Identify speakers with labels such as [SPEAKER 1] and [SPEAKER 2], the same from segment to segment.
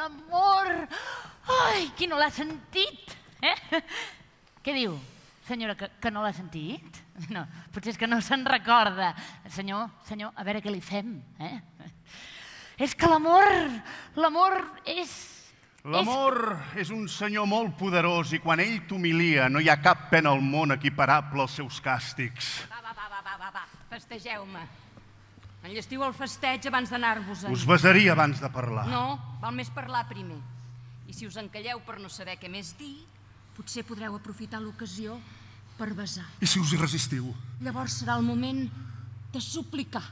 [SPEAKER 1] l'amor! Ai, qui no l'ha sentit? Què diu, senyora, que no l'ha sentit? No, potser és que no se'n recorda. Senyor, a veure què li fem, És que l'amor és...
[SPEAKER 2] L'amor és un senyor molt poderós i quan ell t'humilia no hi ha cap pena al món equiparable als seus càstigs.
[SPEAKER 3] Va, festegeu-me. Enllestiu el festeig abans d'anar-vos-en.
[SPEAKER 2] Us besaria abans de parlar.
[SPEAKER 3] No, val més parlar primer. I si us encalleu per no saber què més dir, potser podreu aprofitar l'ocasió per besar.
[SPEAKER 4] I si us hi resistiu?
[SPEAKER 3] Llavors serà el moment de suplicar.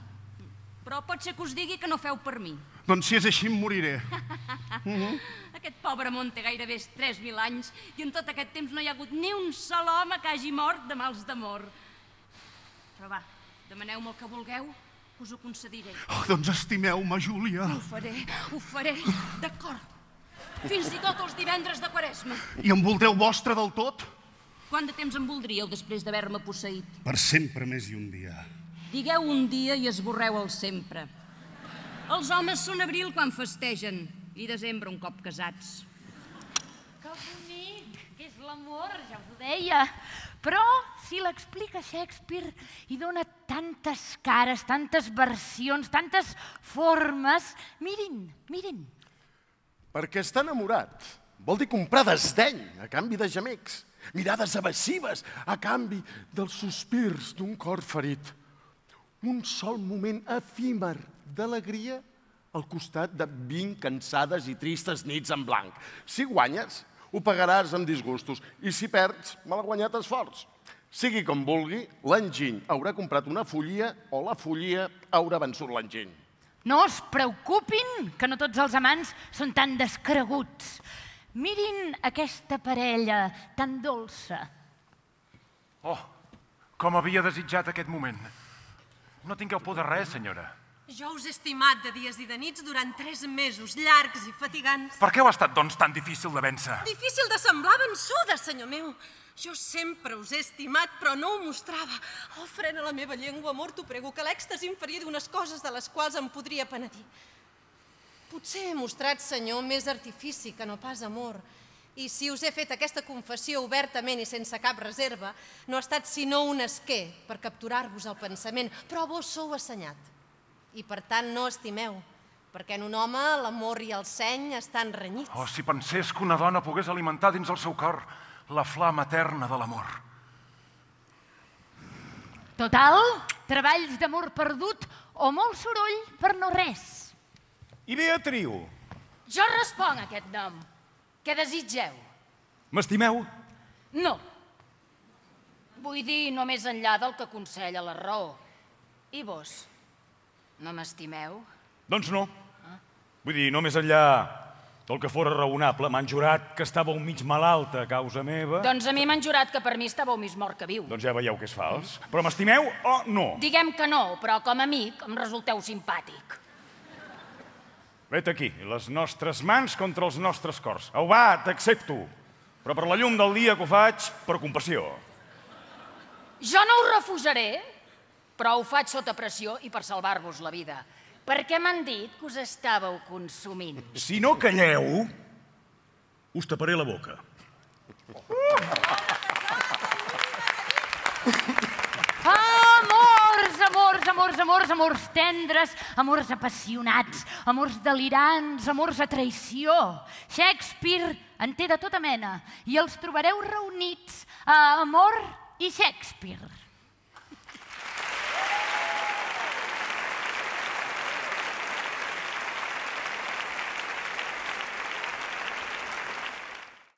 [SPEAKER 3] Però pot ser que us digui que no feu per mi.
[SPEAKER 2] Doncs si és així em moriré.
[SPEAKER 3] Aquest pobre món té gairebé 3.000 anys i en tot aquest temps no hi ha hagut ni un sol home que hagi mort de mals d'amor. Però va, demaneu-me el que vulgueu, us ho concediré.
[SPEAKER 2] Doncs estimeu-me, Júlia.
[SPEAKER 3] Ho faré, d'acord. Fins i tot els divendres de Quaresma.
[SPEAKER 2] I em voldreu vostre del tot?
[SPEAKER 3] Quant de temps em voldríeu després d'haver-me posseït?
[SPEAKER 2] Per sempre més i un dia.
[SPEAKER 3] Digueu un dia i esborreu el sempre. Els homes són abril quan festegen i desembre un cop casats.
[SPEAKER 1] Que bonic, que és l'amor, ja us ho deia. Però si l'explica Shakespeare i dona tantes cares, tantes versions, tantes formes... Mirin.
[SPEAKER 4] Perquè està enamorat. Vol dir comprar desdeny a canvi de gemecs. Mirades evasives a canvi dels sospirs d'un cor ferit. Un sol moment efímer d'alegria al costat de 20 cansades i tristes nits en blanc. Si guanyes, ho pagaràs amb disgustos. I si perds, mal guanyat esforç. Sigui com vulgui, l'enginy haurà comprat una follia o la follia haurà vençut l'enginy.
[SPEAKER 1] No es preocupin, que no tots els amants són tan descreguts. Mirin aquesta parella tan dolça.
[SPEAKER 5] Oh, com havia desitjat aquest moment. No tingueu por de res, senyora.
[SPEAKER 6] Jo us he estimat de dies i de nits durant 3 mesos, llargs i fatigants.
[SPEAKER 5] Per què heu estat, doncs, tan difícil de vèncer?
[SPEAKER 6] Difícil de semblar vençuda, senyor meu. Jo sempre us he estimat, però no ho mostrava. Oh, frena la meva llengua, amor, t'ho prego, que l'èxtasi em faria d'unes coses de les quals em podria penedir. Potser he mostrat, senyor, més artifici que no pas amor. I si us he fet aquesta confessió obertament i sense cap reserva, no ha estat sinó un esquer per capturar-vos el pensament, però vos sou assenyat. I per tant no estimeu, perquè en un home l'amor i el seny estan renyits.
[SPEAKER 5] Oh, si pensés que una dona pogués alimentar dins el seu cor la flama eterna de l'amor.
[SPEAKER 1] Total, treballs d'amor perdut o molt soroll per no res.
[SPEAKER 7] I Beatriu?
[SPEAKER 3] Jo responc a aquest nom. Què desitgeu?
[SPEAKER 7] M'estimeu?
[SPEAKER 3] No. Vull dir, no més enllà del que aconsella la raó. I vos? No m'estimeu?
[SPEAKER 7] Doncs no. Vull dir, no més enllà del que fora raonable. M'han jurat que estàveu mig malalta a causa meva.
[SPEAKER 3] Doncs a mi m'han jurat que per mi estàveu més mort que viu.
[SPEAKER 7] Doncs ja veieu que és fals. Però m'estimeu o no?
[SPEAKER 3] Diguem que no, però com a amic em resulteu simpàtic.
[SPEAKER 7] Vet aquí, les nostres mans contra els nostres cors. Au, va, t'accepto. Però per la llum del dia que ho faig, per compassió.
[SPEAKER 3] Jo no ho refusaré, però ho faig sota pressió i per salvar-vos la vida. Perquè m'han dit que us estàveu consumint.
[SPEAKER 7] Si no calleu, us taparé la boca.
[SPEAKER 1] Amors tendres, amors apassionats, amors delirants, amors a traïció. Shakespeare en té de tota mena i els trobareu reunits a Amor i Shakespeare.